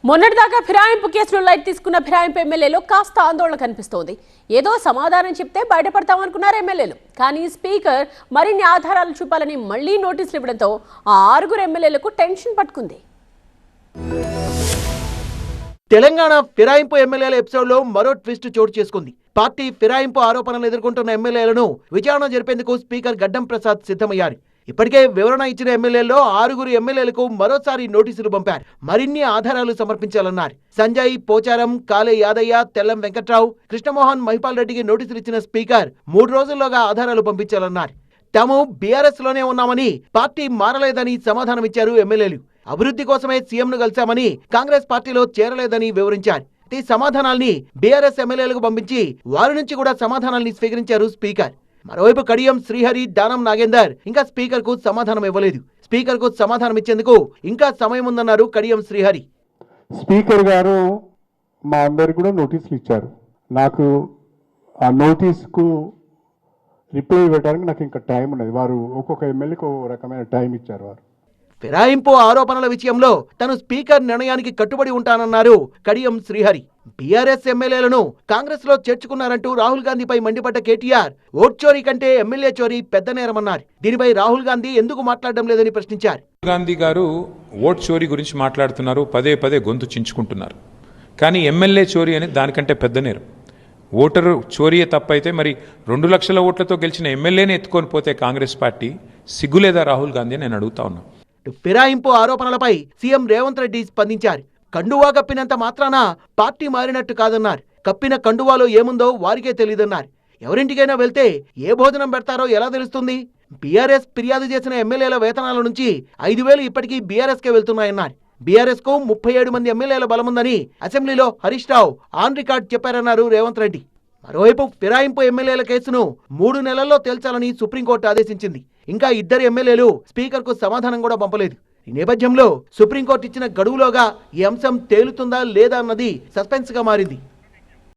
మొన్నటిదాకా ఫిరాయింపు కేసులో లైట్ తీసుకున్న ఫిరాయింపు ఎమ్మెల్యేలో కాస్త ఆందోళన కనిపిస్తోంది. ఏదో సమాధానం చెప్తే బయటపడతామనుకున్నారు ఎమ్మెల్యేలు. కానీ స్పీకర్ మరిన్ని ఆధారాలు చూపాలని మళ్లీ నోటీసులు ఇవ్వడంతో ఆ 6 ఎమ్మెల్యేలకు టెన్షన్ పట్టుకుంది. తెలంగాణ ఫిరాయింపు ఎమ్మెల్యేల ఎపిసోడ్లో మరో ట్విస్ట్ చోటు చేసుకుంది. పార్టీ ఫిరాయింపు ఆరోపణలు ఎదుర్కొంటున్న ఎమ్మెల్యేలను విచారణ జరిపేందుకు స్పీకర్ గడ్డం ప్రసాద్ సిద్ధమయ్యారు. ఇప్పటికే వివరణ ఇచ్చిన ఎమ్మెల్యేల్లో 6 ఎమ్మెల్యేలకు మరోసారి నోటీసులు పంపారు. మరిన్ని ఆధారాలు సమర్పించాలన్నారు. సంజయ్, పోచారం, కాలే యాదయ్య, తెల్లం వెంకట్రావు, కృష్ణమోహన్, మహిపాల్ రెడ్డికి నోటీసులు ఇచ్చిన స్పీకర్ 3 రోజుల్లోగా ఆధారాలు పంపించాలన్నారు. తాము బీఆర్ఎస్ లోనే ఉన్నామని, పార్టీ మారలేదని సమాధానమిచ్చారు ఎమ్మెల్యేలు. అభివృద్ధి కోసమే సీఎంను కలిశామని, కాంగ్రెస్ పార్టీలో చేరలేదని వివరించారు. ఈ సమాధానాల్ని బీఆర్ఎస్ ఎమ్మెల్యేలకు పంపించి వారి నుంచి కూడా సమాధానాల్ని స్వీకరించారు స్పీకర్. మరోవైపు కడియం శ్రీహరి, దానం నాగేందర్ ఇంకా స్పీకర్ కు సమాధానం ఇవ్వలేదు. స్పీకర్ కు సమాధానం ఇచ్చేందుకు ఇంకా సమయం ఉందన్నారు కడియం శ్రీహరి. స్పీకర్ గారు మా అందరికి కూడా నోటీసులు ఇచ్చారు. నాకు ఆ నోటీస్కు రిప్లై ఇవ్వడానికి నాకు ఇంకా టైం ఉన్నది. వారు ఒక్కొక్క ఎమ్మెల్యేకి ఒక రకమైన టైం ఇచ్చారు. వారు ఫిరాయింపు ఆరోపణల విషయంలో తను స్పీకర్ నిర్ణయానికి కట్టుబడి ఉంటానన్నారు కడియం శ్రీహరి. బీఆర్ఎస్ ఎమ్మెల్యేలను కాంగ్రెస్ లో చేర్చుకున్నారంటూ రాహుల్ గాంధీపై మండిపడ్డ కేటీఆర్ ఓట్ చోరీ కంటే ఎమ్మెల్యే చోరీ పెద్ద నేరమన్నారు. దీనిపై రాహుల్ గాంధీ ఎందుకు మాట్లాడడం లేదని ప్రశ్నించారు. గాంధీ గారు ఓట్ చోరీ గురించి మాట్లాడుతున్నారు, పదే పదే గొంతు చించుకుంటున్నారు. కానీ ఎమ్మెల్యే చోరీ అనేది దానికంటే పెద్ద నేరం. ఓటరు చోరీయే తప్పైతే మరి 2 లక్షల ఓట్లతో గెలిచిన ఎమ్మెల్యేని ఎత్తుకొని పోతే కాంగ్రెస్ పార్టీ సిగ్గులేదా రాహుల్ గాంధీ నేను అడుగుతా ఉన్నా. ఫిరాయింపు ఆరోపణలపై సీఎం రేవంత్ రెడ్డి స్పందించారు. కండువా కప్పినంత మాత్రాన పార్టీ మారినట్టు కాదన్నారు. కప్పిన కండువాలో ఏముందో వారికే తెలియదన్నారు. ఎవరింటికైనా వెళ్తే ఏ భోజనం పెడతారో ఎలా తెలుస్తుంది? బీఆర్ఎస్ ఫిర్యాదు చేసిన ఎమ్మెల్యేల వేతనాల నుంచి 5,000 ఇప్పటికీ బీఆర్ఎస్కే వెళ్తున్నాయన్నారు. బీఆర్ఎస్ కు 37 మంది ఎమ్మెల్యేల బలముందని అసెంబ్లీలో హరీష్ రావు ఆన్ రికార్డ్ చెప్పారన్నారు రేవంత్ రెడ్డి. మరోవైపు ఫిరాయింపు ఎమ్మెల్యేల కేసును 3 నెలల్లో తేల్చాలని సుప్రీంకోర్టు ఆదేశించింది. ఇంకా 2 ఎమ్మెల్యేలు స్పీకర్ కు సమాధానం కూడా పంపలేదు. ఈ నేపథ్యంలో సుప్రీంకోర్టు ఇచ్చిన గడువులోగా ఈ అంశం తేలుతుందా లేదా అన్నది సస్పెన్స్ గా మారింది.